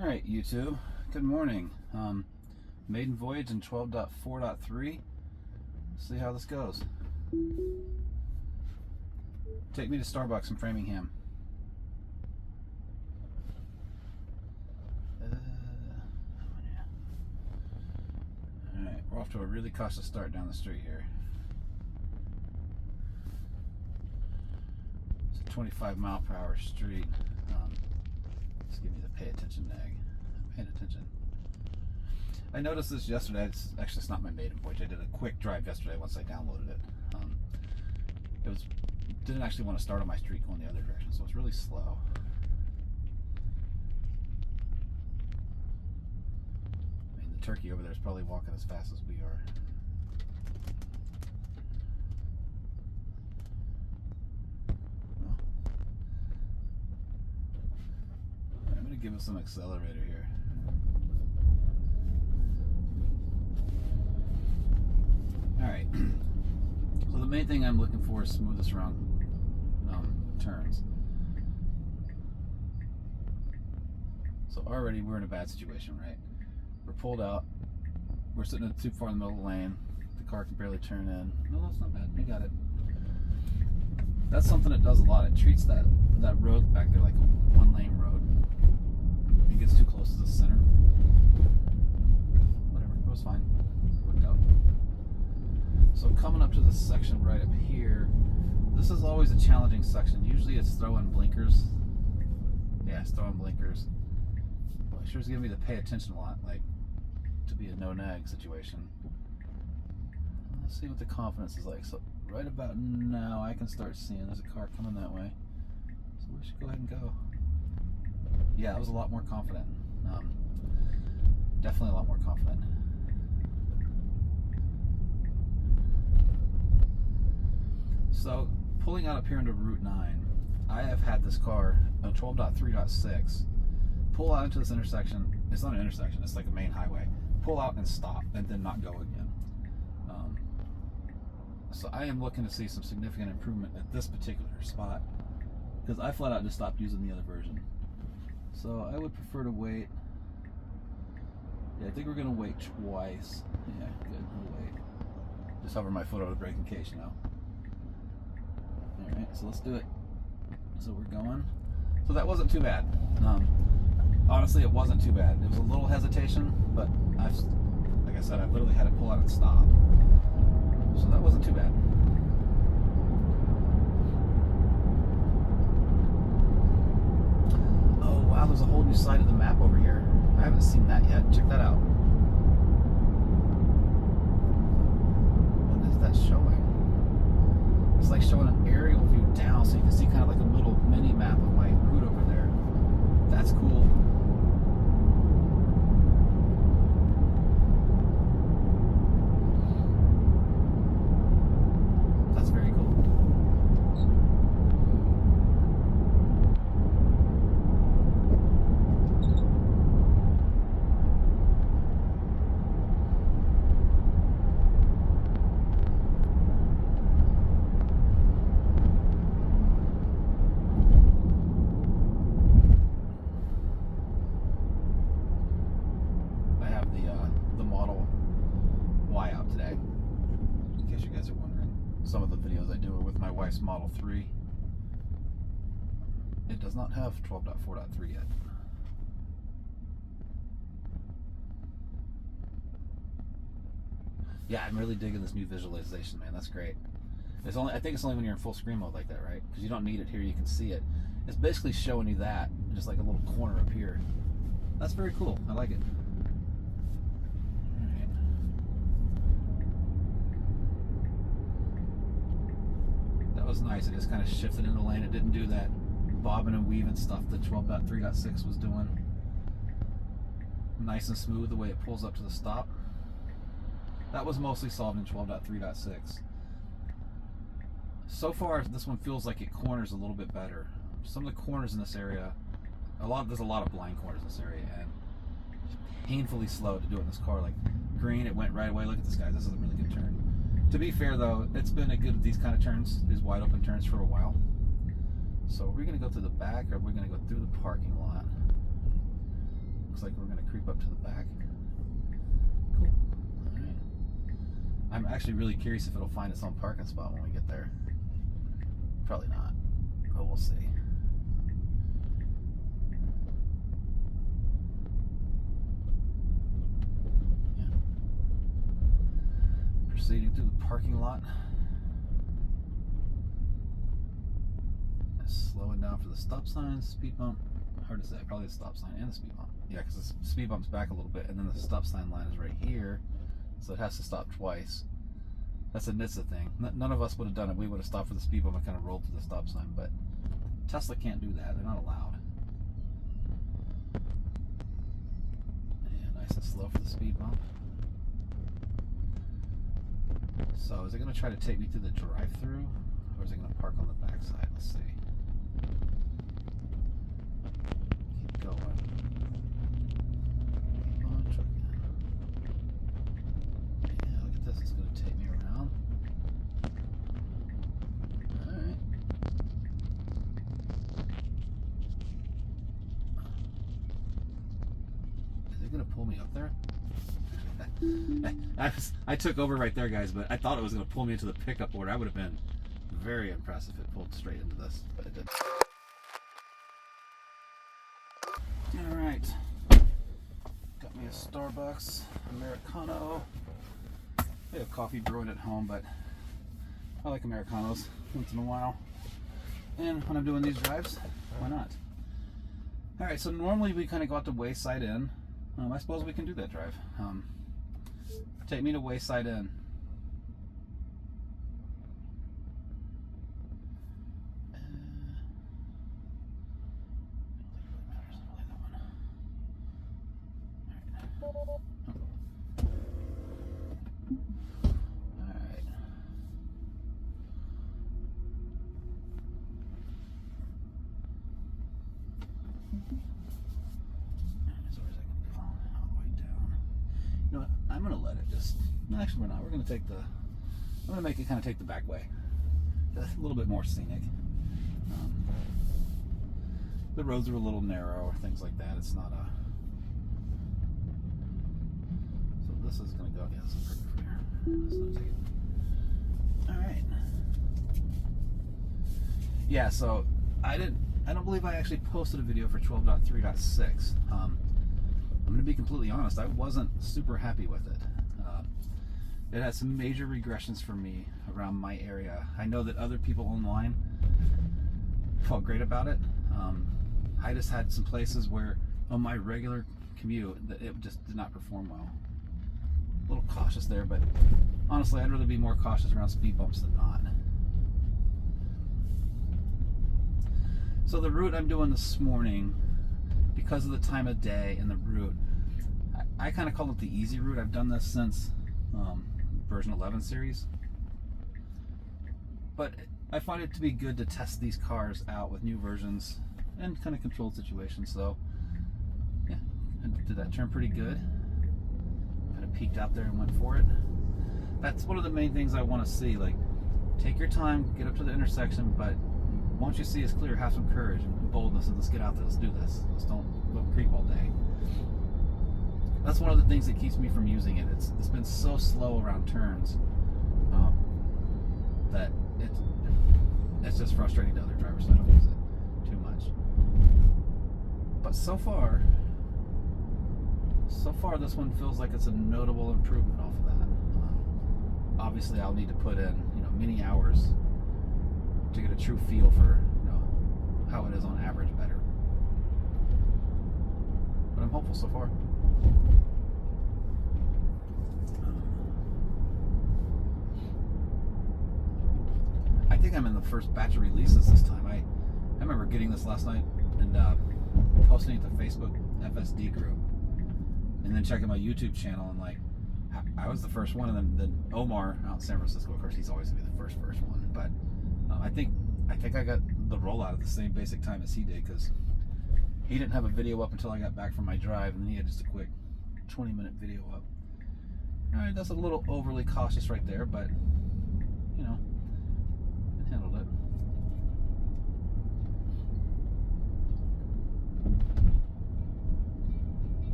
All right, YouTube. Good morning. Maiden voyage in 12.4.3. See how this goes. Take me to Starbucks in Framingham. All right, we're off to a really cautious start down the street here. It's a 25-mile-per-hour street. Just give me the pay attention nag. I'm paying attention. I noticed this yesterday. It's not my maiden voyage. I did a quick drive yesterday once I downloaded it. Didn't actually want to start on my street going the other direction, so it's really slow. I mean, the turkey over there is probably walking as fast as we are. Well, I'm going to give it some accelerator here. Alright, so the main thing I'm looking for is smoothest around turns. So already we're in a bad situation, right? We're pulled out, we're sitting too far in the middle of the lane, the car can barely turn in. No, that's not bad, we got it. That's something it does a lot. It treats that road back there like a one-lane road. It gets too close to the center. Whatever, it was fine. Worked out. So coming up to this section right up here, this is always a challenging section. Usually it's throwing blinkers. Yeah, it's throwing blinkers. Well, it sure is giving me to pay attention a lot, like to be a no-nag situation. Let's see what the confidence is like. So right about now I can start seeing there's a car coming that way. So we should go ahead and go. Yeah, I was a lot more confident. Definitely a lot more confident. So, pulling out up here into Route 9, I have had this car on 12.3.6 pull out into this intersection. It's not an intersection, it's like a main highway. Pull out and stop, and then not go again. So I am looking to see some significant improvement at this particular spot, because I flat out just stopped using the other version. So I would prefer to wait. Yeah, I think we're going to wait twice. Yeah, good, we'll wait. Just hover my foot over the brake in case, you know. Alright, so let's do it. So we're going. So that wasn't too bad. Honestly, it wasn't too bad. It was a little hesitation, but like I said, I literally had to pull out and stop. So that wasn't too bad. Oh wow, there's a whole new side of the map over here. I haven't seen that yet. Check that out. What is that showing? It's like showing an aerial view down, so you can see kind of like a little mini map of my route over there. That's cool. That's very cool. Some of the videos I do are with my wife's Model 3. It does not have 12.4.3 yet. Yeah, I'm really digging this new visualization, man. That's great. I think it's only when you're in full screen mode like that, right? Because you don't need it here, you can see it. It's basically showing you that, just like a little corner up here. That's very cool. I like it. Was nice. It just kind of shifted into the lane. It didn't do that bobbing and weaving stuff that 12.3.6 was doing. Nice and smooth the way it pulls up to the stop. That was mostly solved in 12.3.6. So far, this one feels like it corners a little bit better. Some of the corners in this area, there's a lot of blind corners in this area, and it's painfully slow to do it in this car. Like green, it went right away. Look at this, guys. This is a really good turn. To be fair though, it's been a good at these kind of turns, these wide open turns for a while. So are we going to go through the back or are we going to go through the parking lot? looks like we're going to creep up to the back. Cool. All right. I'm actually really curious if it'll find its own parking spot when we get there. Probably not, but we'll see. Yeah. Proceeding through the parking lot. Slowing down for the stop sign, speed bump. Hard to say, probably the stop sign and the speed bump. Yeah, because the speed bump's back a little bit, and then the stop sign line is right here, so it has to stop twice. That's a NHTSA thing. None of us would have done it. We would have stopped for the speed bump and kind of rolled to the stop sign, but Tesla can't do that. They're not allowed. And nice and slow for the speed bump. So is it going to try to take me through the drive-through, or is it going to park on the back side? Let's see. Keep going. Keep on trucking. Yeah, look at this. It's going to take me around. Alright. Is it going to pull me up there? I took over right there, guys, but I thought it was going to pull me into the pickup order. I would have been very impressed if it pulled straight into this, but it didn't. Alright. Got me a Starbucks Americano. I have coffee brewing at home, but I like Americanos once in a while. And when I'm doing these drives, why not? Alright, so normally we kind of go out to Wayside Inn. I suppose we can do that drive. Take me to Wayside Inn. I'm gonna let it just. Actually, we're not. We're gonna take the. I'm gonna make it kind of take the back way. A little bit more scenic. The roads are a little narrow, or things like that. It's not a. So this is gonna go. Yeah, this is perfect for here. This is gonna take it. All right. Yeah. So I don't believe I actually posted a video for 12.3.6. I'm going to be completely honest, I wasn't super happy with it. It had some major regressions for me around my area. I know that other people online felt great about it. I just had some places where on my regular commute that it just did not perform well. A little cautious there, but honestly I'd rather be more cautious around speed bumps than not. So the route I'm doing this morning, because of the time of day and the route, I kind of call it the easy route. I've done this since version 11 series, but I find it to be good to test these cars out with new versions and kind of controlled situations. So yeah, I did that turn pretty good. Kind of peeked out there and went for it. That's one of the main things I want to see. Like, take your time, get up to the intersection, but once you see it's clear, have some courage and boldness, and let's get out there. Let's do this. Let's don't creep all day. That's one of the things that keeps me from using it. It's been so slow around turns that it's just frustrating to other drivers, so I don't use it too much. But so far this one feels like it's a notable improvement off of that. Obviously I'll need to put in many hours to get a true feel for how it is on average better. But I'm hopeful so far. I think I'm in the first batch of releases this time. I remember getting this last night and posting it to Facebook FSD group, and then checking my YouTube channel, and like I was the first one, and then Omar out in San Francisco, of course, he's always gonna be the first one. But I think I got the rollout at the same basic time as he did, because he didn't have a video up until I got back from my drive, and then he had just a quick 20-minute video up. Alright, that's a little overly cautious right there, but it handled it.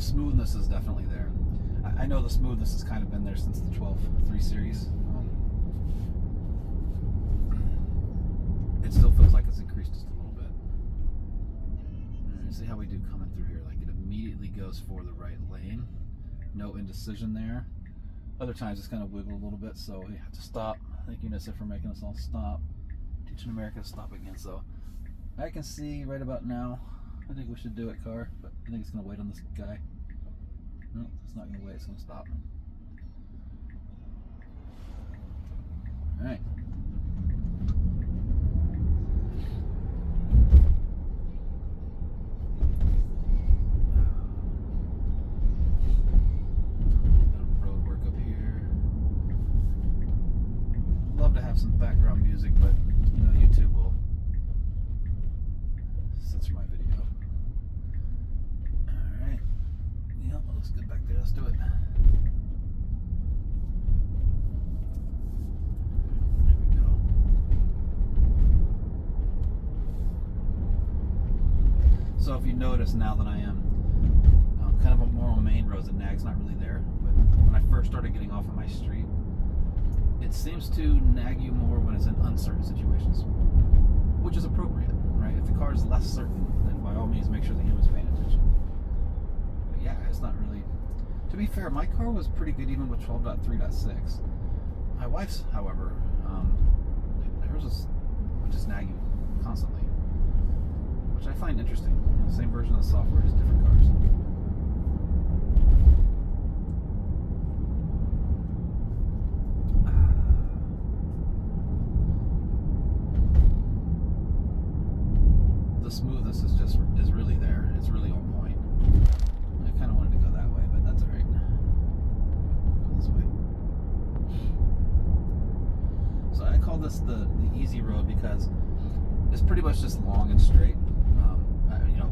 smoothness is definitely there. I know the smoothness has kind of been there since the 12.3 series. It still feels like it's increased just a little bit. Alright, see how we do coming through here. Like, it immediately goes for the right lane. No indecision there. Other times it's kind of wiggle a little bit, so we have to stop. Thank you, Nissa, for making us all stop. Teaching America to stop again. So I can see right about now. I think we should do it, car, but I think it's going to wait on this guy. No, it's not going to wait. It's going to stop. All right. Road work up here. Love to have some background music, but you know, YouTube will censor my video. Alright. Yep, looks good back there. Let's do it. There we go. So if you notice now that I am kind of more on main roads, the nag's not really there. But when I first started getting off of my street, it seems to nag you more when it's in uncertain situations, which is appropriate, right? If the car is less certain, then by all means make sure the human's paying attention. But yeah, it's not really... To be fair, my car was pretty good even with 12.3.6. My wife's, however, hers would just nag you constantly, which I find interesting. You know, same version of the software, just different cars. The smoothness is really there. It's really on point. I kind of wanted to go that way, but that's all right. Go this way. So I call this the easy road because it's pretty much just long and straight. You know,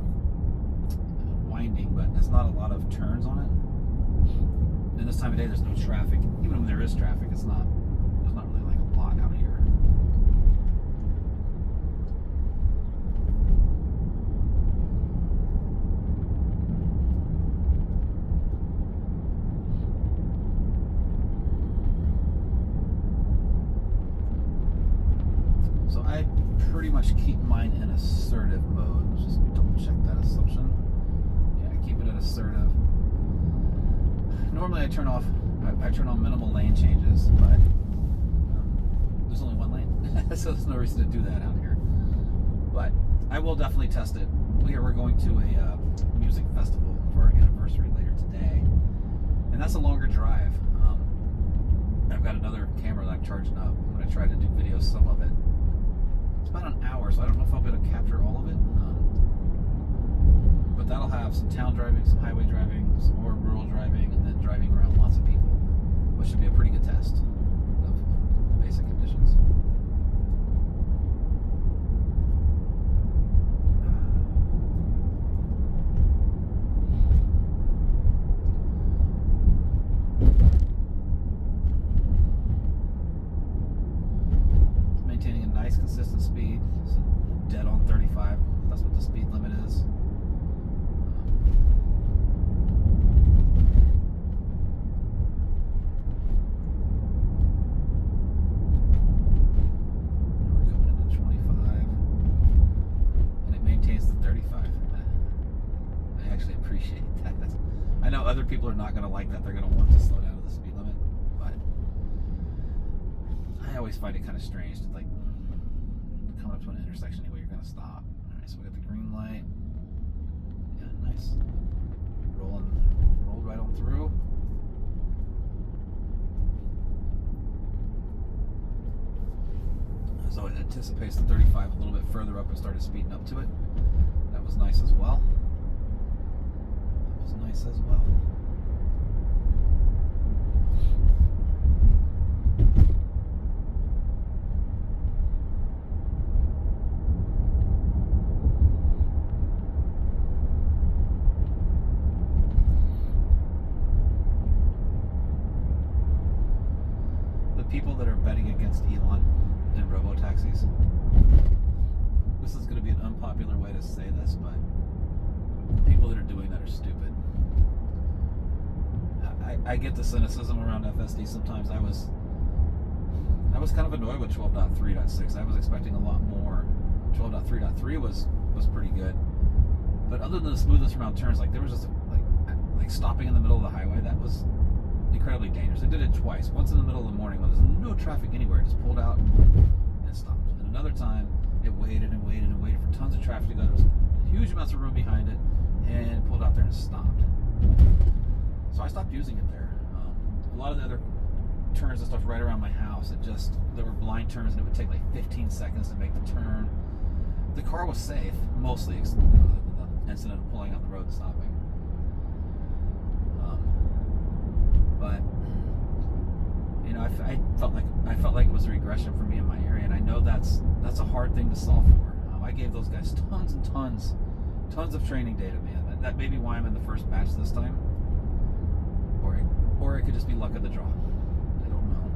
winding, but there's not a lot of turns on it. And this time of day, there's no traffic. Even when there is traffic, there's not really like a lot out here. So I pretty much keep mine in assertive mode. Let's just double check that assumption. Yeah, I keep it in assertive. Normally I turn on minimal lane changes, but there's only one lane, so there's no reason to do that out here. But I will definitely test it. We're going to a music festival for our anniversary later today, and that's a longer drive. I've got another camera that I'm charging up. I'm going to try to do videos, some of it. It's about an hour, so I don't know if I'll be able to capture all of it. But that'll have some town driving, some highway driving, some more rural driving, and then driving around lots of people, which should be a pretty good test of the basic conditions. Maintaining a nice consistent speed, so dead on 35. That's what the speed limit is. We're coming into 25, and it maintains the 35. I actually appreciate that. I know other people are not going to like that. They're going to want to slow down to the speed limit, but I always find it kind of strange to like coming up to an intersection anyway. You're going to stop. All right, so we got the green light. Yeah, nice. Rolled right on through. So it anticipates the 35 a little bit further up and started speeding up to it. That was nice as well. The people that are betting against Elon in robo-taxis, this is going to be an unpopular way to say this, but people that are doing that are stupid. I get the cynicism around FSD sometimes. I was kind of annoyed with 12.3.6. I was expecting a lot more. 12.3.3 was pretty good, but other than the smoothness around turns, like there was just like stopping in the middle of the highway, that was incredibly dangerous. I did it twice. Once in the middle of the morning when there's no traffic anywhere, it just pulled out and stopped. And another time, it waited and waited and waited for tons of traffic to go. There was huge amounts of room behind it, and it pulled out there and stopped. So I stopped using it there. A lot of the other turns and stuff right around my house, there were blind turns, and it would take like 15 seconds to make the turn. The car was safe, mostly, other than the incident of pulling out the road and stopping. But you know, I felt like it was a regression for me in my area, and I know that's a hard thing to solve for. I gave those guys tons and tons of training data, man. That may be why I'm in the first batch this time, or it could just be luck of the draw. I don't know.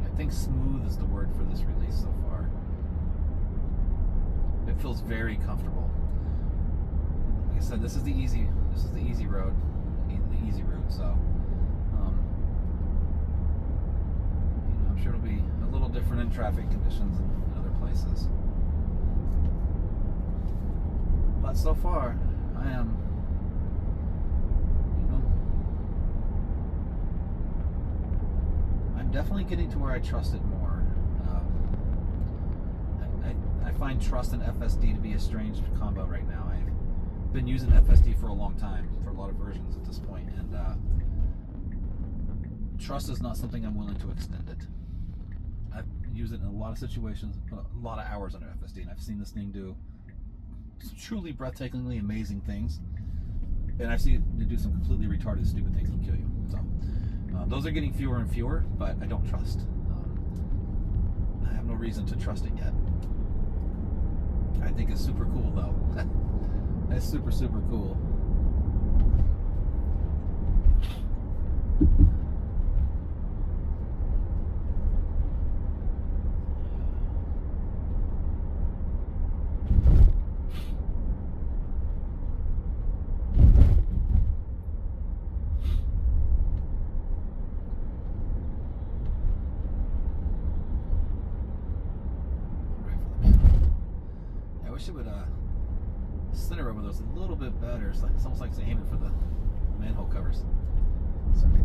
I think smooth is the word for this release so far. It feels very comfortable. Like I said, this is the easy road, the easy route. So, you know, I'm sure it'll be a little different in traffic conditions in other places. But so far, I am, I'm definitely getting to where I trust it more. I find trust and FSD to be a strange combo right now. I've been using FSD for a long time, for a lot of versions at this point, and trust is not something I'm willing to extend it. I've used it in a lot of situations, put a lot of hours under FSD, and I've seen this thing do truly breathtakingly amazing things, and I've seen it do some completely retarded, stupid things that kill you. So those are getting fewer and fewer, but I don't trust. I have no reason to trust it yet. I think it's super cool though. That's super, super cool. I wish it would center over those a little bit better. It's almost like it's aiming for the manhole covers. Sorry.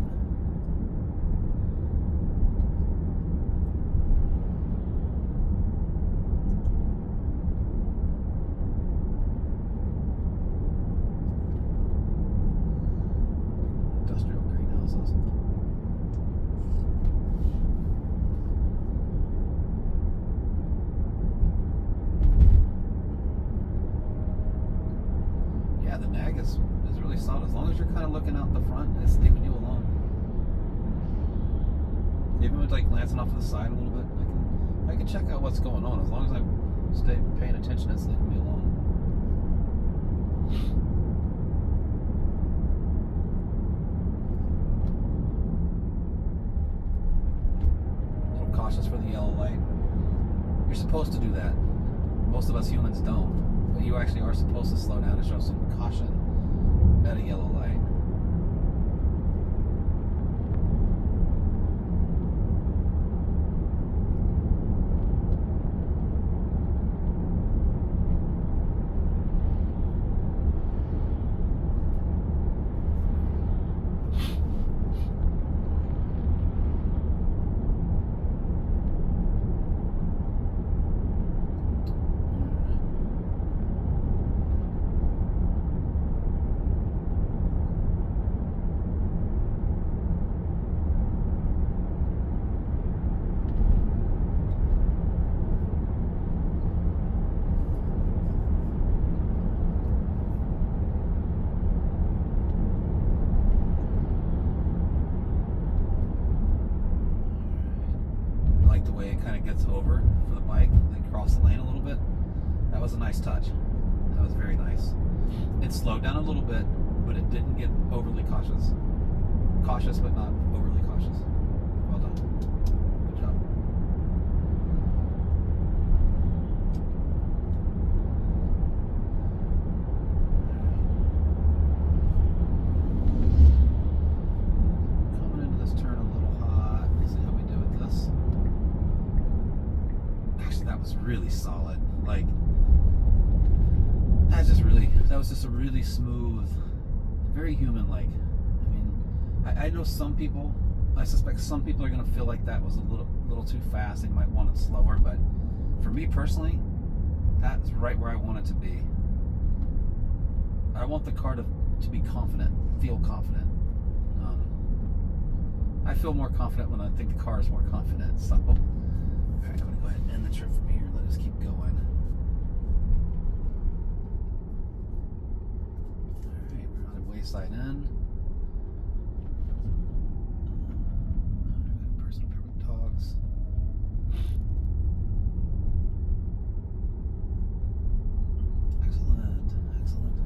Industrial greenhouses. Yeah, the nag is really solid. As long as you're kind of looking out the front, it's leaving you alone. Even with like glancing off to the side a little bit, I can check out what's going on. As long as I stay paying attention, it's leaving me alone. A little cautious for the yellow light. You're supposed to do that. Most of us humans don't. But you actually are supposed to slow down and show some caution at a yellow light. gets over for the bike, they cross the lane a little bit. That was a nice touch. That was very nice. It slowed down a little bit, but it didn't get overly cautious. Cautious, but not overly cautious. Well done. Good job. Coming into this turn a little hot. Let's see how we do with this. Actually, that was really solid. Like, that was just a really smooth, very human-like. I mean, I know some people, I suspect some people are going to feel like that was a little too fast. They might want it slower, but for me personally, that's right where I want it to be. I want the car to be confident, feel confident. I feel more confident when I think the car is more confident. So, all right, I'm going to go ahead and end the trip from here. Let us keep going. Wayside Inn. Personal care with dogs. Excellent, excellent, excellent.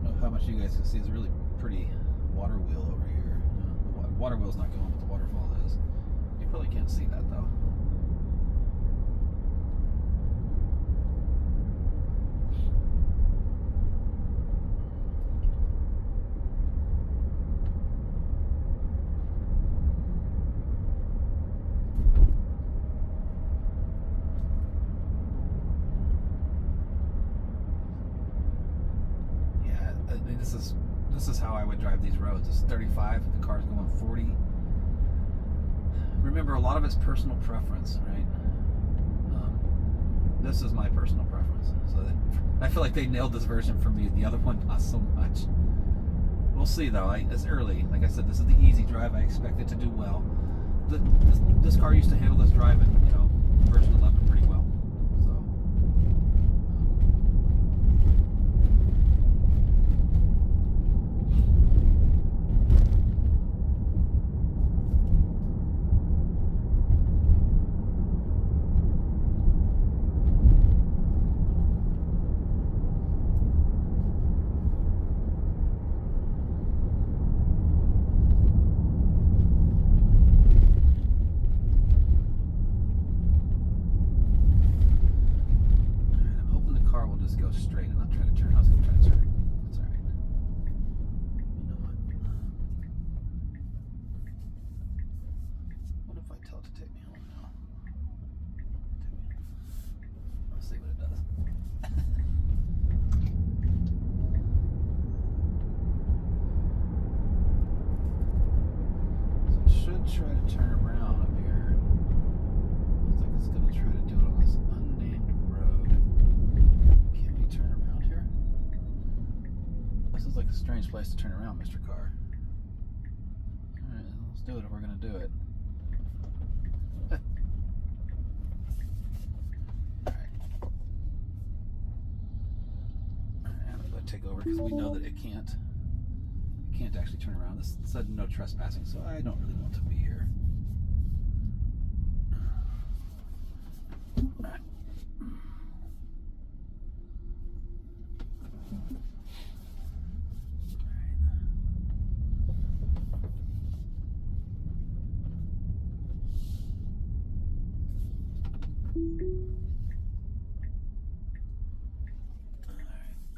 I don't know how much you guys can see. It's really pretty water wheel over here. The water wheel's not going, but the waterfall is. You probably can't see that though. Yeah, I mean, this is how I would drive these roads. It's 35, the car's going 40. Remember, a lot of it's personal preference, right? This is my personal preference. So I feel like they nailed this version for me. The other one, not so much. We'll see, though. It's early. Like I said, this is the easy drive. I expect it to do well. This car used to handle this drive in, version 11 pretty well. Go straight and not try to turn. I was going to try to turn. That's all right. You know what? What if I tell it to take me home now? Let's see what it does. So it should try to turn around up here. Looks like it's going to try to do it on this unnamed road. Turn around here? This is like a strange place to turn around, Mr. Car. Alright, let's do it if we're going to do it. Alright. I'm going to take over because we know that it can't actually turn around. This said no trespassing, so I don't really want to be here. Alright.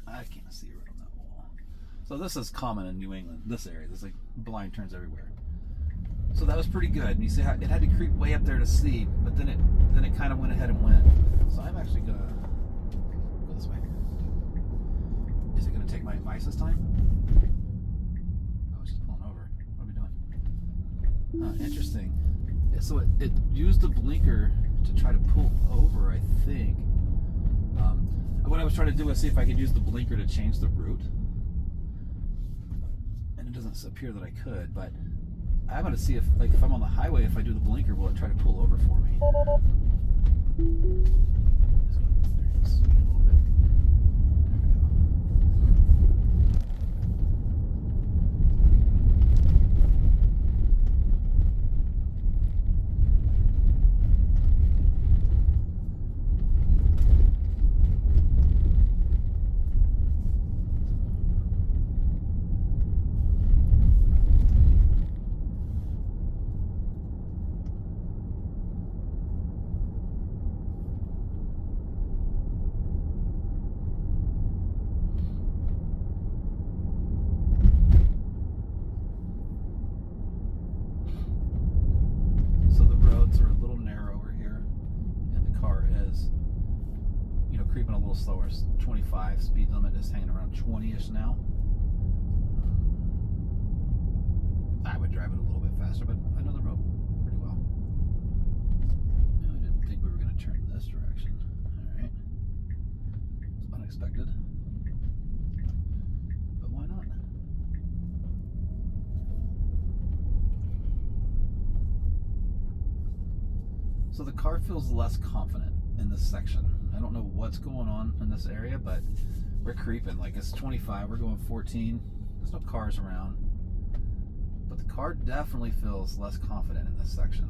I can't see right on that wall. So this is common in New England, this area. There's like blind turns everywhere. So that was pretty good. And you see how it had to creep way up there to see, but then it kind of went ahead and went. So I'm actually gonna go this way. Is it gonna take my advice this time? Oh, she's pulling over. What are we doing? Interesting. So it used the blinker to try to pull over, I think. What I was trying to do was see if I could use the blinker to change the route. And it doesn't appear that I could, but I'm going to see if I'm on the highway, if I do the blinker, will it try to pull over for me? Let's go there and swing it a little bit. So the roads are a little narrower here, and the car is, creeping a little slower. 25 speed limit is hanging around 20-ish now. I would drive it a little bit faster, but I know the road pretty well. I didn't think we were going to turn this direction. All right, it's unexpected, but why not? So the car feels less confident in this section. I don't know what's going on in this area, but we're creeping. Like, it's 25, we're going 14. There's no cars around. But the car definitely feels less confident in this section.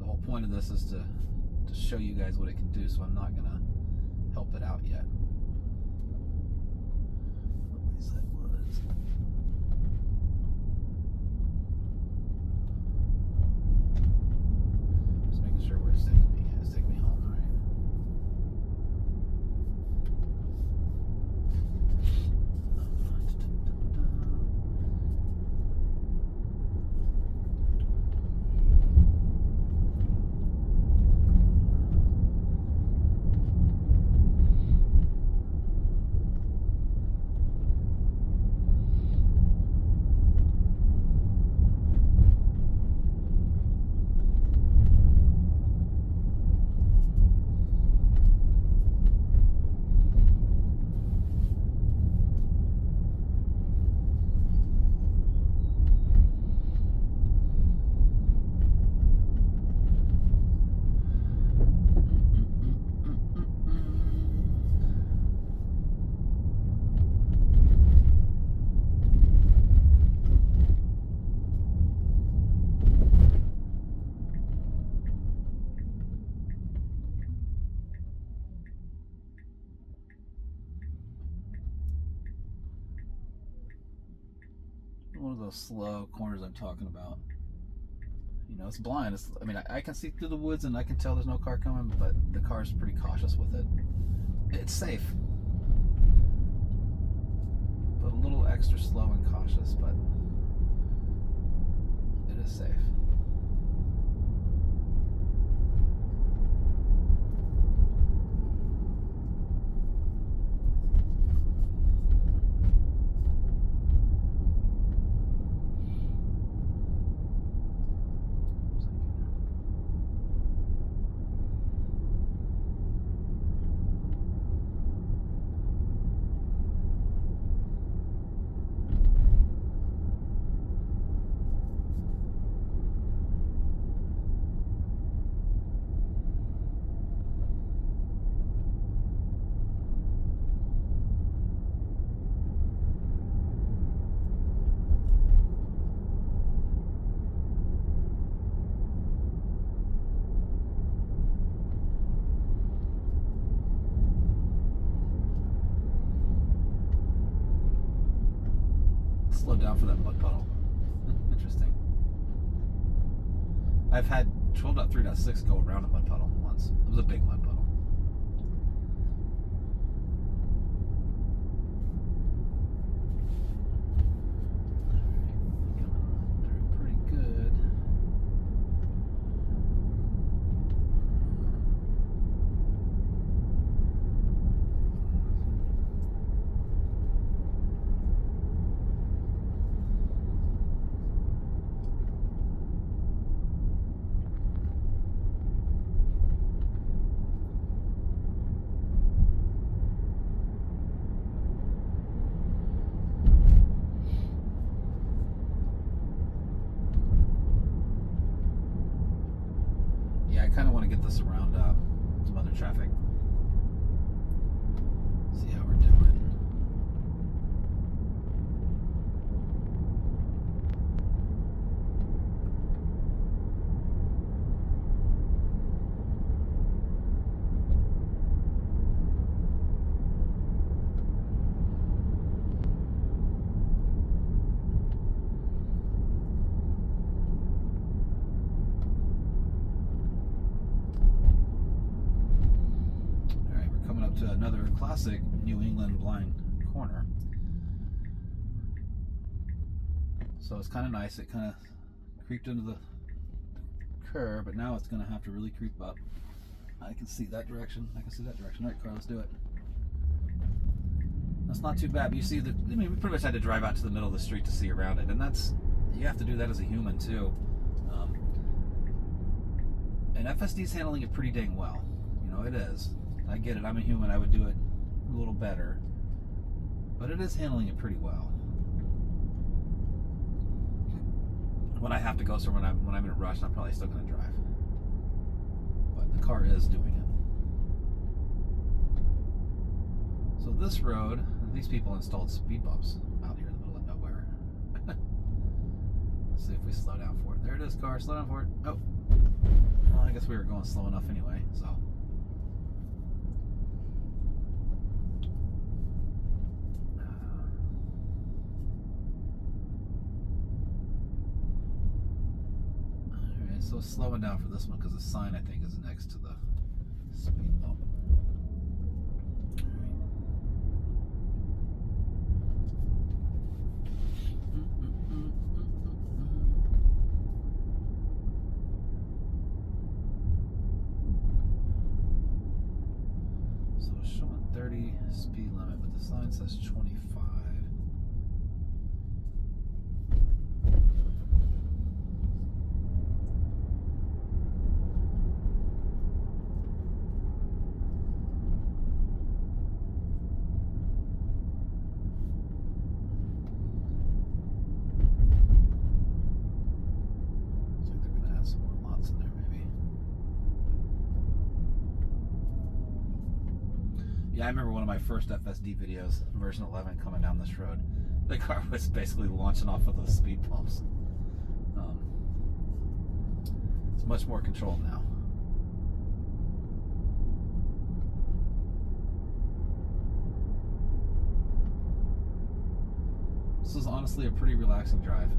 The whole point of this is to show you guys what it can do, so I'm not going to help it out yet. What was that? Sure where it's taking me. It's taking me home, right? One of those slow corners I'm talking about. It's blind. I can see through the woods and I can tell there's no car coming, but the car's pretty cautious with it. It's safe, but a little extra slow and cautious, but it is safe. Slow down for that mud puddle. Interesting. I've had 12.3.6 go around a mud puddle once. It was a big mud puddle. Pretty good. this around some other traffic. See how we're doing. To another classic New England blind corner. So it's kind of nice. It kind of creeped into the curve, but now it's going to have to really creep up. I can see that direction. I can see that direction. All right, Carl, let's do it. That's not too bad. But you see that, I mean, we pretty much had to drive out to the middle of the street to see around it, and that's, you have to do that as a human too. And FSD's handling it pretty dang well. You know, it is. I get it, I'm a human, I would do it a little better. But it is handling it pretty well. When I have to go somewhere, when I'm in a rush, I'm probably still going to drive. But the car is doing it. So this road, these people installed speed bumps out here in the middle of nowhere. Let's see if we slow down for it. There it is, car, slow down for it. Oh, well, I guess we were going slow enough anyway, so. So slowing down for this one because the sign I think is next to the speed bump. So it's showing 30 speed limit, but the sign says 25. Yeah, I remember one of my first FSD videos, version 11, coming down this road. The car was basically launching off of those speed bumps. It's much more controlled now. This is honestly a pretty relaxing drive.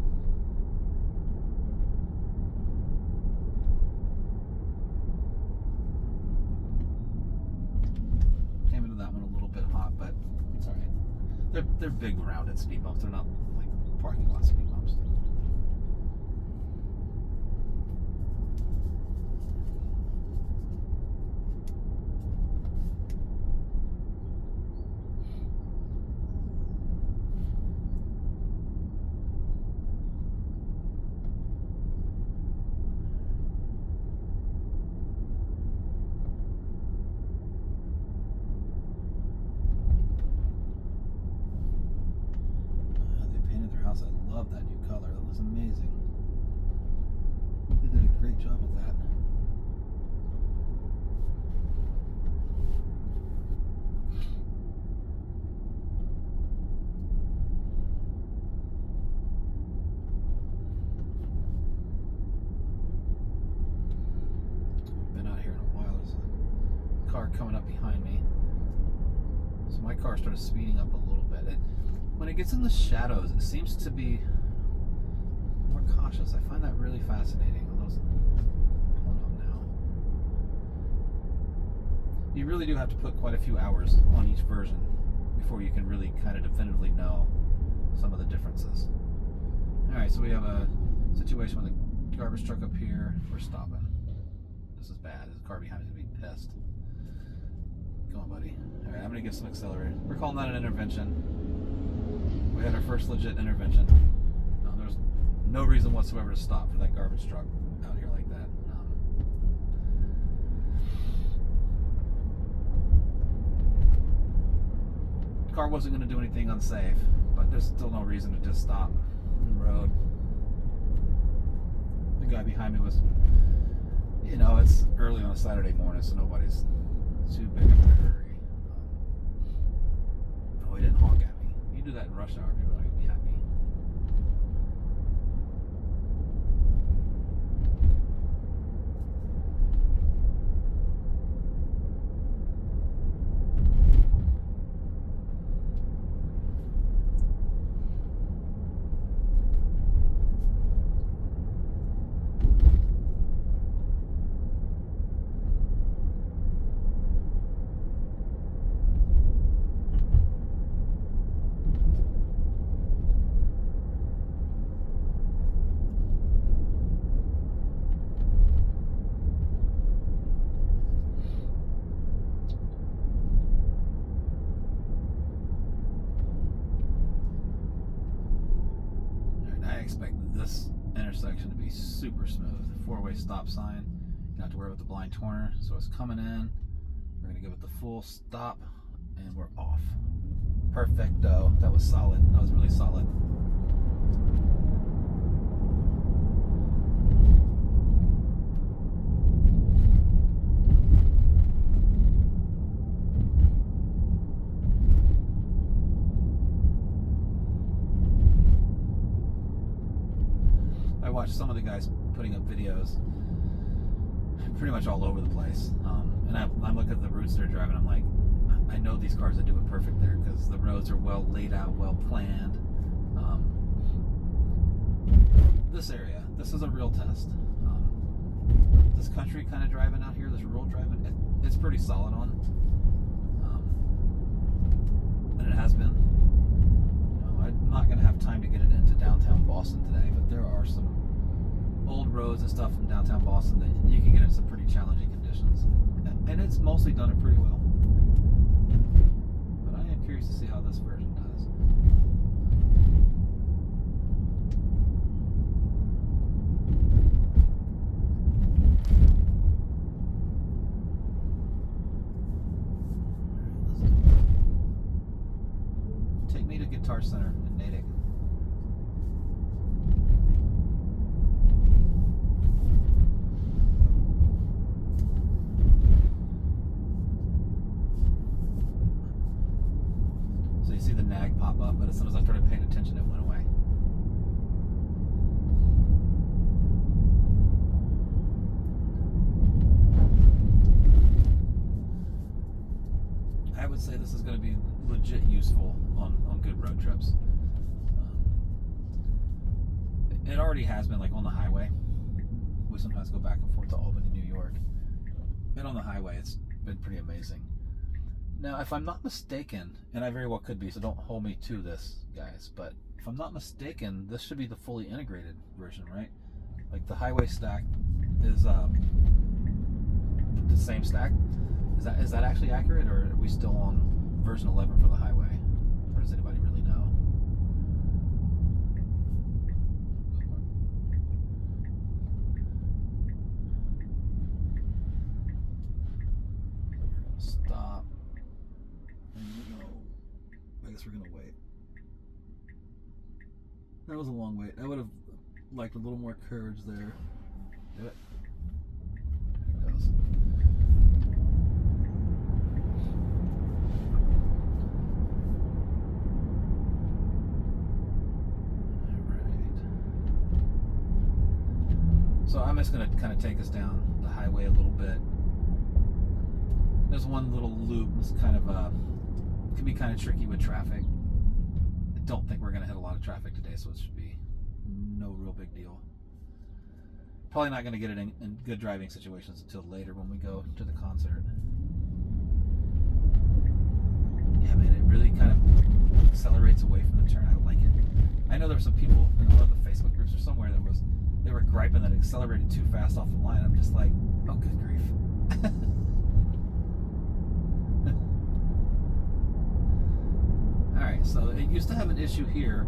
They're big rounded speed bumps. They're not like parking lot speed bumps. I love that new color. That was amazing. They did a great job with that. Been out here in a while. There's a car coming up behind me. So my car started speeding up a little bit. When it gets in the shadows, it seems to be more cautious. I find that really fascinating. Those pulling up now. You really do have to put quite a few hours on each version before you can really kind of definitively know some of the differences. Alright, so we have a situation with a garbage truck up here. We're stopping. This is bad. There's a car behind me is going to be pissed. Come on, buddy. Alright, I'm going to get some accelerator. We're calling that an intervention. We had our first legit intervention. There's no reason whatsoever to stop for that garbage truck out here like that. The car wasn't going to do anything unsafe, but there's still no reason to just stop on the road. The guy behind me was, You know, it's early on a Saturday morning, so nobody's too big of a hurry. Oh, he didn't honk at me. You do that in rush hour, people are not going to be happy. I expect this intersection to be super smooth. Four-way stop sign. You don't have to worry about the blind corner. So it's coming in. We're going to give it the full stop, and we're off. Perfecto. That was solid. That was really solid. I watched some of the guys putting up videos pretty much all over the place, and I'm looking at the routes they're driving. I'm like, I know these cars that do it perfect there because the roads are well laid out, well planned. This area, this is a real test. This country kind of driving out here, this rural driving, it's pretty solid on, and it has been. I'm not going to have time to get it into downtown Boston today, but there are some old roads and stuff in downtown Boston that you can get in some pretty challenging conditions, and it's mostly done it pretty well. But I am curious to see how this version does. Take me to Guitar Center in Natick. So you see the nag pop up, but as soon as I started paying attention, it went away. I would say this is going to be legit useful on good road trips. It already has been, like on the highway. We sometimes go back and forth to Albany, New York. And on the highway, it's been pretty amazing. Now, if I'm not mistaken, and I very well could be, so don't hold me to this, guys, but if I'm not mistaken, this should be the fully integrated version, right? Like the highway stack is the same stack. Is that actually accurate, or are we still on version 11 for the highway? Or does anybody really know? We're gonna stop. And I guess we're gonna wait. That was a long wait. I would have liked a little more courage there. Do it. There it goes. So I'm just going to kind of take us down the highway a little bit. There's one little loop that's kind of can be kind of tricky with traffic. I don't think we're going to hit a lot of traffic today, so it should be no real big deal. Probably not going to get it in good driving situations until later when we go to the concert. Yeah, man, it really kind of accelerates away from the turn. I like it. I know there were some people in one of the Facebook groups or somewhere they were griping that it accelerated too fast off the line. I'm just like, oh, good grief. Alright, so it used to have an issue here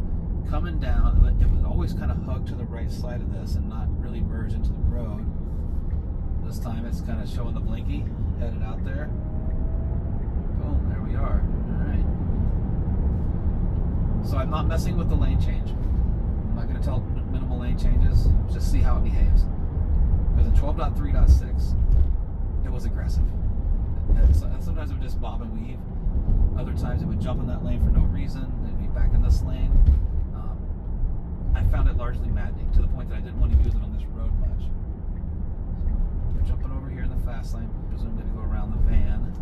coming down. It would always kind of hug to the right side of this and not really merge into the road. This time it's kind of showing the blinky headed out there. Boom, there we are. Alright. So I'm not messing with the lane change. I'm not going to tell minimal lane changes, just see how it behaves. Because in 12.3.6, it was aggressive. And sometimes it would just bob and weave. Other times it would jump in that lane for no reason. It'd be back in this lane. I found it largely maddening to the point that I didn't want to use it on this road much. So we're jumping over here in the fast lane, presumably to go around the van. And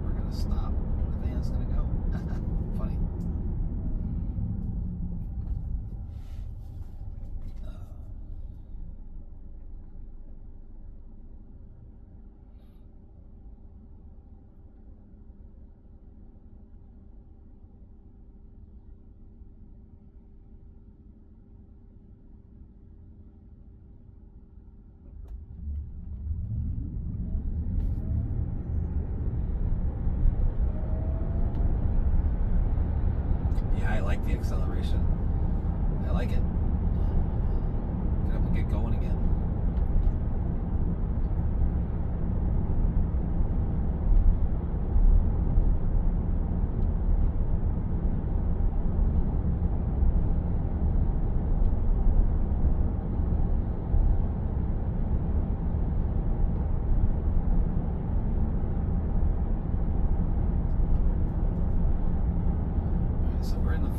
we're going to stop. The van's going to go. Funny. I like the acceleration. I like it. Get up and get going again.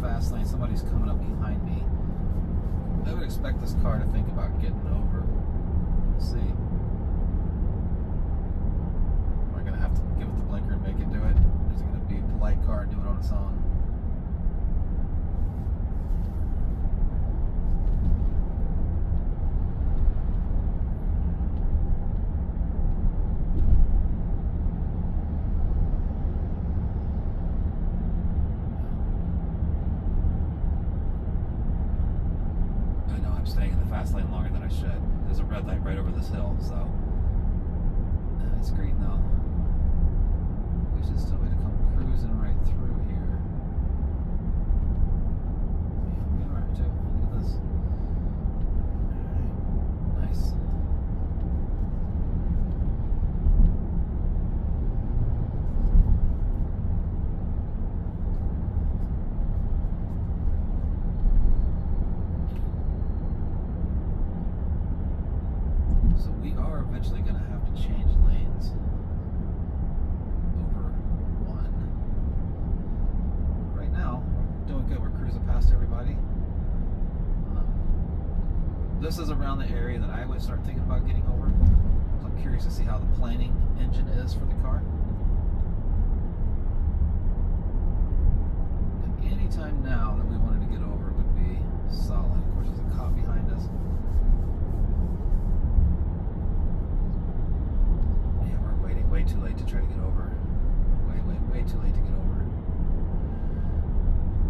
Fast lane, somebody's coming up behind me. I would expect this car to think about getting over. We'll see. Am I going to have to give it the blinker and make it do it? Is it going to be a polite car and do it on its own? Staying in the fast lane longer than I should. There's a red light right over this hill, so that's great now. We should still be able to come cruising right through here. Yeah, I'm getting right too. Look at this. Alright. Nice. So we are eventually going to have to change lanes over one. Right now, we're doing good. We're cruising past everybody. This is around the area that I would start thinking about getting over. So I'm curious to see how the planning engine is for the car. And any time now that we wanted to get over would be solid. Of course, there's a cop behind us. Way too late to try to get over. Way too late to get over.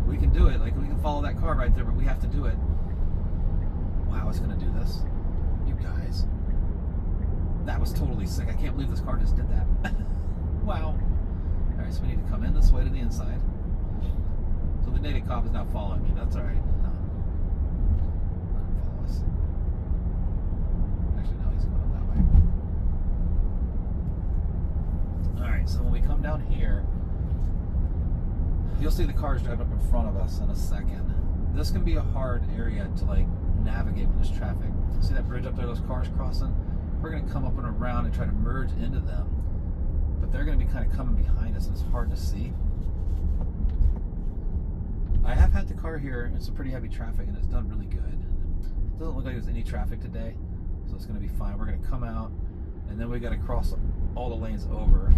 We can do it. Like, we can follow that car right there, but we have to do it. Wow, it's going to do this. You guys. That was totally sick. I can't believe this car just did that. Wow. Alright, so we need to come in this way to the inside. So the native cop is now following me. That's alright. Let him follow us. Actually, no, he's going up that way. Alright, so when we come down here, you'll see the cars driving up in front of us in a second. This can be a hard area to like navigate when there's traffic. See that bridge up there, those cars crossing? We're going to come up and around and try to merge into them. But they're going to be kind of coming behind us and it's hard to see. I have had the car here in some pretty heavy traffic and it's done really good. It doesn't look like there's any traffic today, so it's going to be fine. We're going to come out and then we got to cross all the lanes over.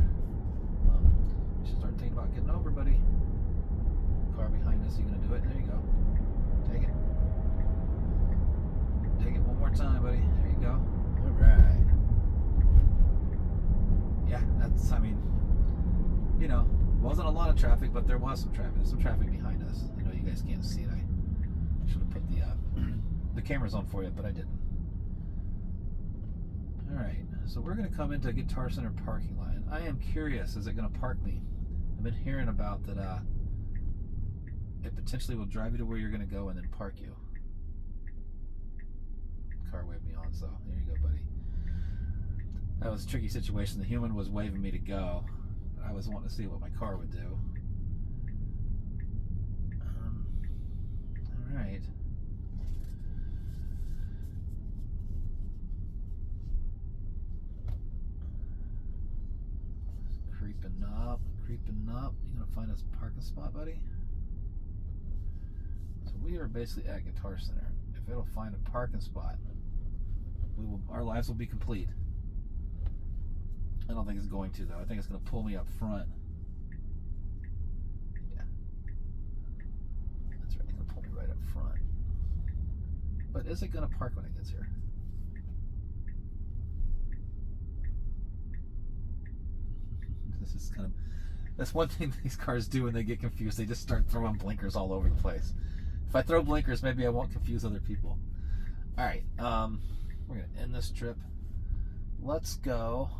You should start thinking about getting over, buddy. Car behind us, you gonna do it? There you go. Take it. Take it one more time, buddy. There you go. Alright. Yeah, that's, I mean, you know, wasn't a lot of traffic, but there was some traffic. There's some traffic behind us. I know you guys can't see it. I should have put the cameras on for you, but I didn't. Alright, so we're going to come into Guitar Center parking lot. I am curious, is it going to park me? I've been hearing about that it potentially will drive you to where you're going to go and then park you. Car waved me on, so there you go, buddy. That was a tricky situation. The human was waving me to go. But I was wanting to see what my car would do. Alright. Creeping up, creeping up. You gonna find us a parking spot, buddy? So we are basically at Guitar Center. If it'll find a parking spot, our lives will be complete. I don't think it's going to, though. I think it's going to pull me up front. Yeah. That's right. It's going to pull me right up front. But is it going to park when it gets here? This is kind of... That's one thing these cars do when they get confused. They just start throwing blinkers all over the place. If I throw blinkers, maybe I won't confuse other people. All right. We're going to end this trip. Let's go.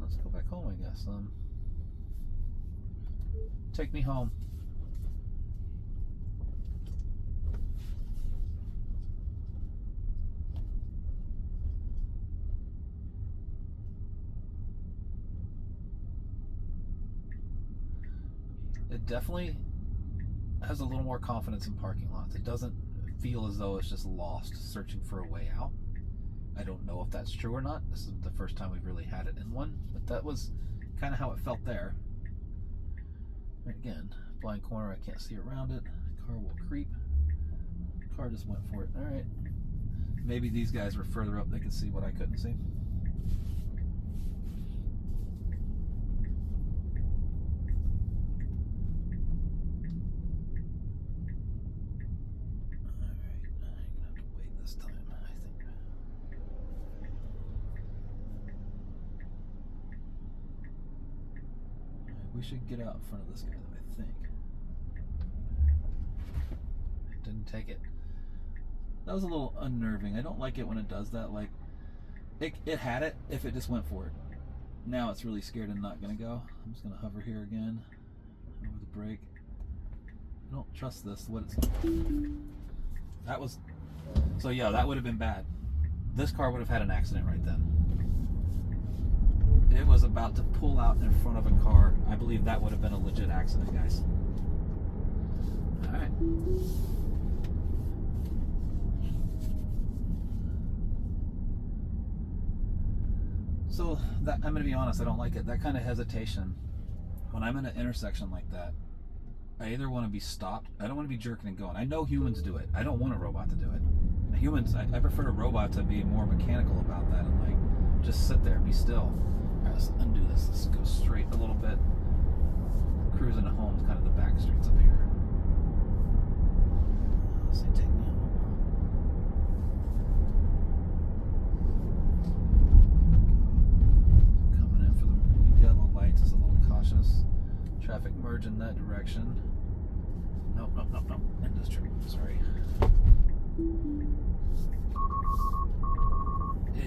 Let's go back home, I guess. Take me home. It definitely has a little more confidence in parking lots. It doesn't feel as though it's just lost searching for a way out. I don't know if that's true or not. This is the first time we've really had it in one, but that was kind of how it felt there. Right, again, blind corner, I can't see around it. Car will creep. Car just went for it. All right. Maybe these guys were further up, they could see what I couldn't see. We should get out in front of this guy, though, I think. It didn't take it. That was a little unnerving. I don't like it when it does that. Like, it had it if it just went for it. Now it's really scared and not going to go. I'm just going to hover here again. Over the brake. I don't trust this. That was... So yeah, that would have been bad. This car would have had an accident right then. It was about to pull out in front of a car. I believe that would have been a legit accident, guys. All right. So that, I'm going to be honest, I don't like it. That kind of hesitation. When I'm in an intersection like that, I either want to be stopped. I don't want to be jerking and going. I know humans do it. I don't want a robot to do it. Humans, I prefer a robot to be more mechanical about that and like just sit there and be still. All right, let's undo this. Let's go straight a little bit. Cruising home, kind of the back streets up here. Let's say take me home. Coming in for the yellow lights is a little cautious. Traffic merge in that direction. Nope. Industry. Sorry.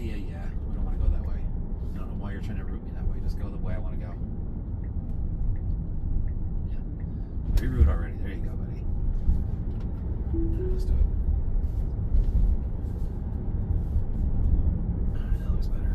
Yeah. We don't want to go that way. I don't know why you're trying to route me that way. Just go the way I want to go. Yeah. Reroute already. There you go, buddy. Let's do it. Alright, that looks better.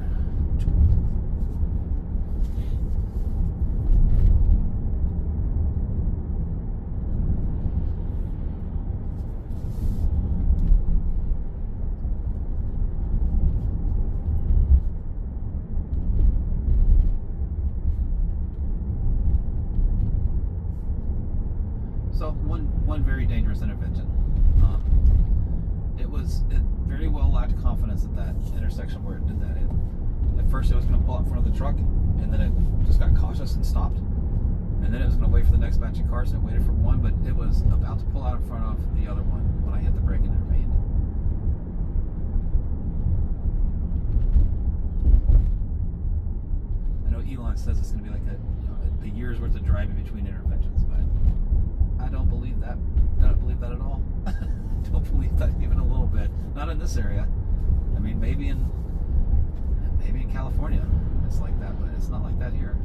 So one very dangerous intervention. It very well lacked confidence at that intersection where it did that. At first it was going to pull out in front of the truck, and then it just got cautious and stopped. And then it was going to wait for the next batch of cars, and it waited for one, but it was about to pull out in front of the other one when I hit the brake and intervened. I know Elon says it's going to be like a year's worth of driving between interventions, but I don't believe that. I don't believe that at all. I don't believe that even a little bit. Not in this area. I mean, maybe in California it's like that, but it's not like that here.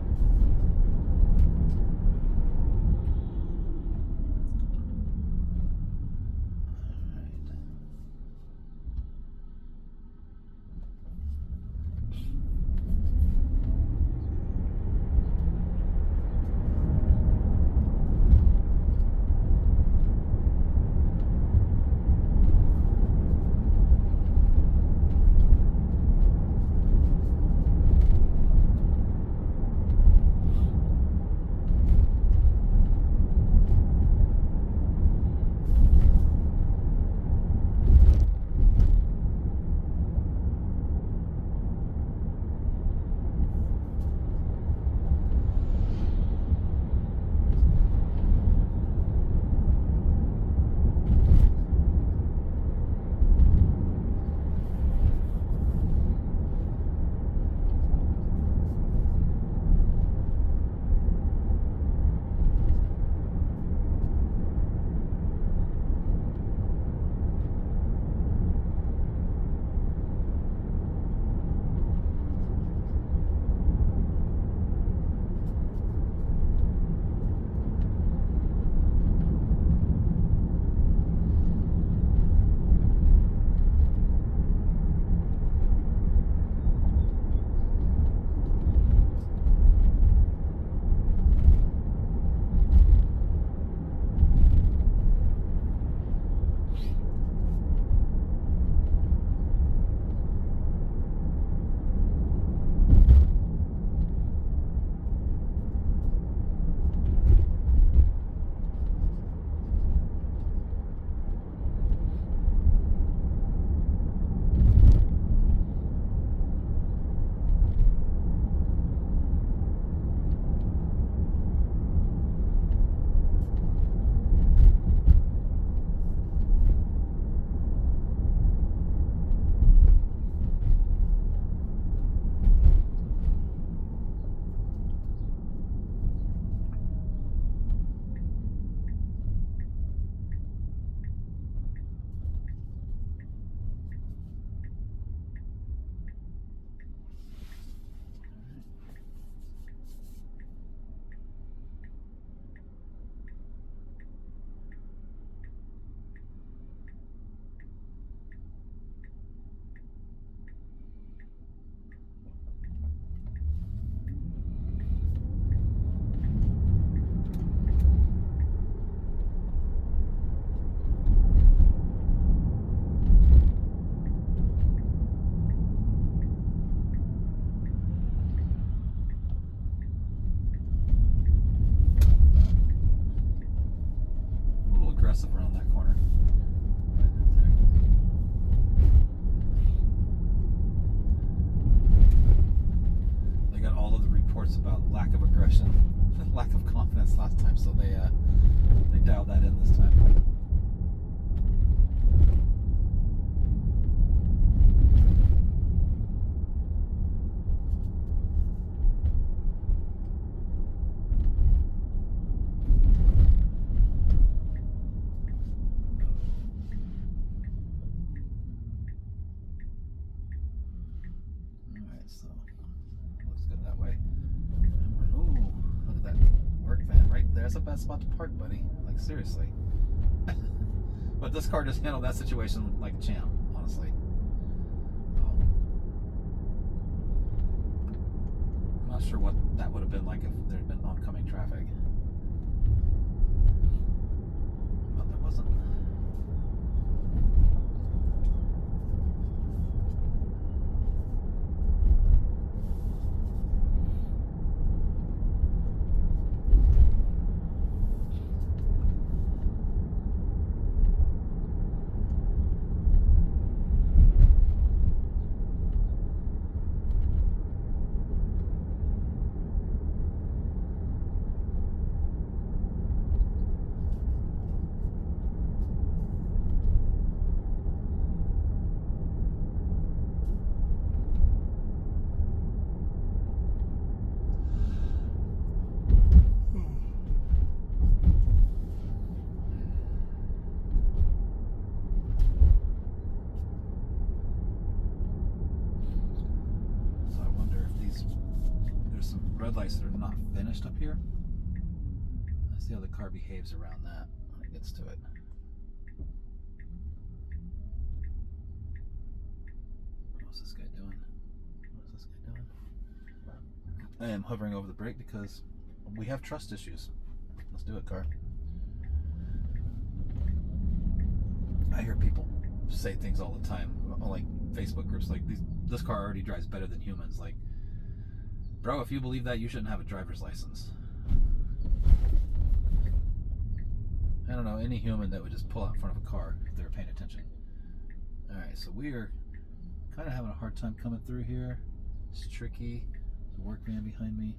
reports about lack of aggression, lack of confidence last time, so they dialed that in this time. That's a bad spot to park, buddy. Like, seriously. But this car just handled that situation like a champ, honestly. I'm not sure what that would have been like if there had been oncoming traffic. But there wasn't. Red lights that are not finished up here. Let's see how the car behaves around that when it gets to it. What's this guy doing? I am hovering over the brake because we have trust issues. Let's do it, car. I hear people say things all the time, like Facebook groups, like this car already drives better than humans. Like, bro, if you believe that, you shouldn't have a driver's license. I don't know any human that would just pull out in front of a car if they were paying attention. Alright, so we are kind of having a hard time coming through here. It's tricky. There's a work van behind me,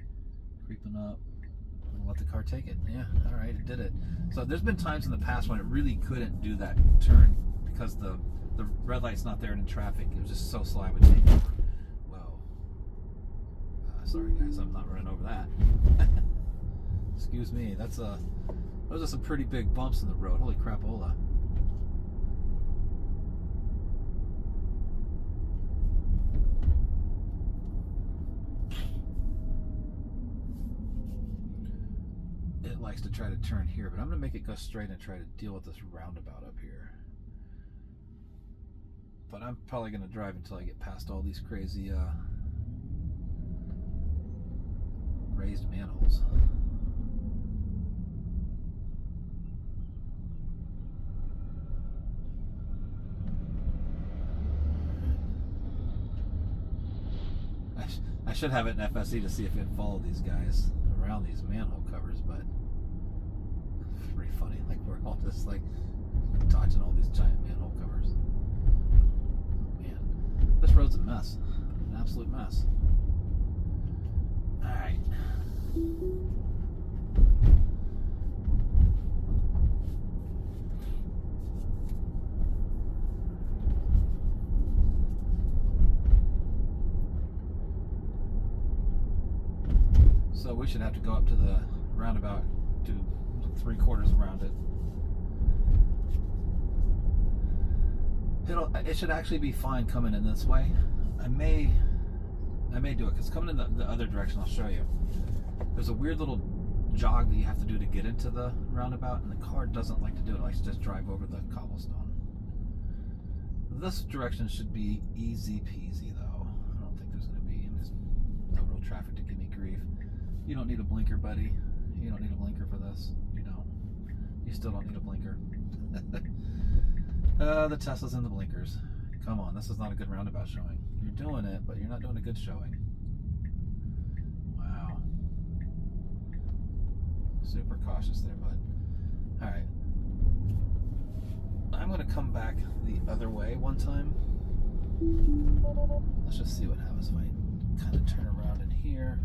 creeping up. I'm gonna let the car take it. Yeah, alright, it did it. So there's been times in the past when it really couldn't do that turn because the red light's not there and in traffic. It was just so slow I would take over. Sorry guys, I'm not running over that. Excuse me, those are some pretty big bumps in the road. Holy crapola. It likes to try to turn here, but I'm going to make it go straight and try to deal with this roundabout up here. But I'm probably going to drive until I get past all these crazy raised manholes. I should have it in FSD to see if it follow these guys around these manhole covers, but it's pretty funny. Like, we're all just like dodging all these giant manhole covers. Man, this road's a mess. An absolute mess. Alright. So we should have to go up to the roundabout, do 3/4 around it. It should actually be fine coming in this way. I may do it because coming in the other direction, I'll show you. There's a weird little jog that you have to do to get into the roundabout, and the car doesn't like to do it. It likes to just drive over the cobblestone. This direction should be easy peasy though. I don't think there's going to be no real traffic to give me grief. You don't need a blinker, buddy. You don't need a blinker for this. You don't. You still don't need a blinker. The Tesla's in the blinkers. Come on, this is not a good roundabout showing. You're doing it, but you're not doing a good showing. Wow. Super cautious there, bud. Alright. I'm going to come back the other way one time. Let's just see what happens if I kind of turn around in here.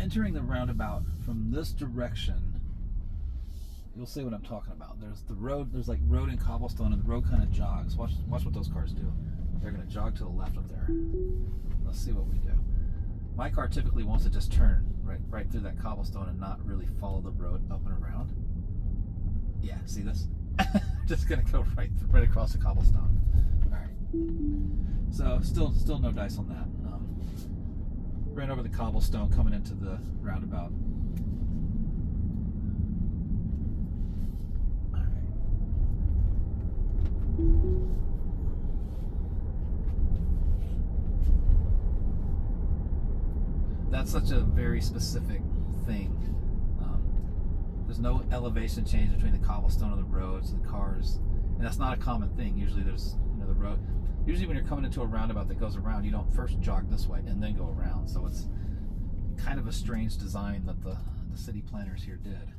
entering the roundabout from this direction, you'll see what I'm talking about. There's the road, there's like road and cobblestone, and the road kind of jogs. Watch what those cars do. They're going to jog to the left up there. Let's see what we do. My car typically wants to just turn right through that cobblestone and not really follow the road up and around. Yeah, see this? Just going to go right across the cobblestone. All right. So still no dice on that. Right over the cobblestone coming into the roundabout. All right. That's such a very specific thing. There's no elevation change between the cobblestone and the roads and the cars, and that's not a common thing. Usually there's, the road. Usually when you're coming into a roundabout that goes around, you don't first jog this way and then go around. So it's kind of a strange design that the city planners here did.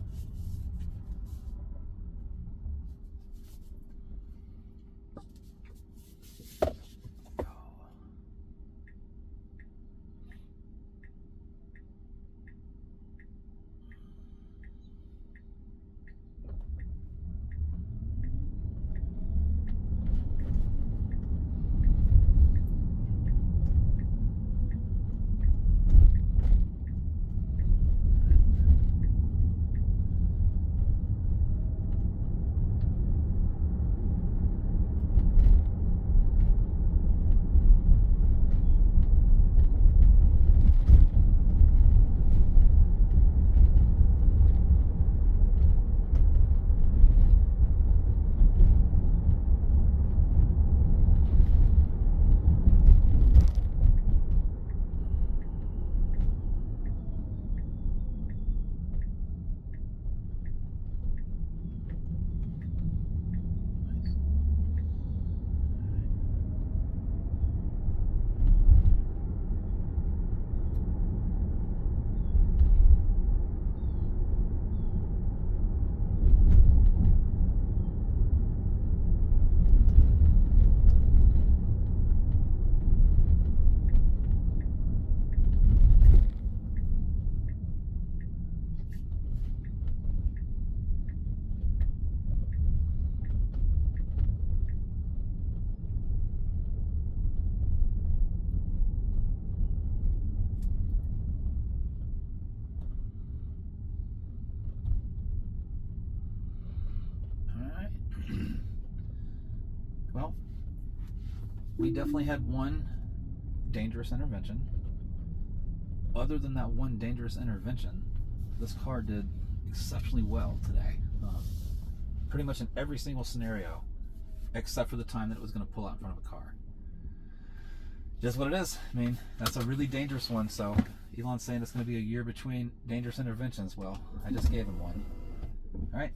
Well, we definitely had one dangerous intervention. Other than that one dangerous intervention, this car did exceptionally well today. Pretty much in every single scenario, except for the time that it was going to pull out in front of a car. Just what it is. I mean, that's a really dangerous one, so Elon's saying it's going to be a year between dangerous interventions. Well, I just gave him one. All right.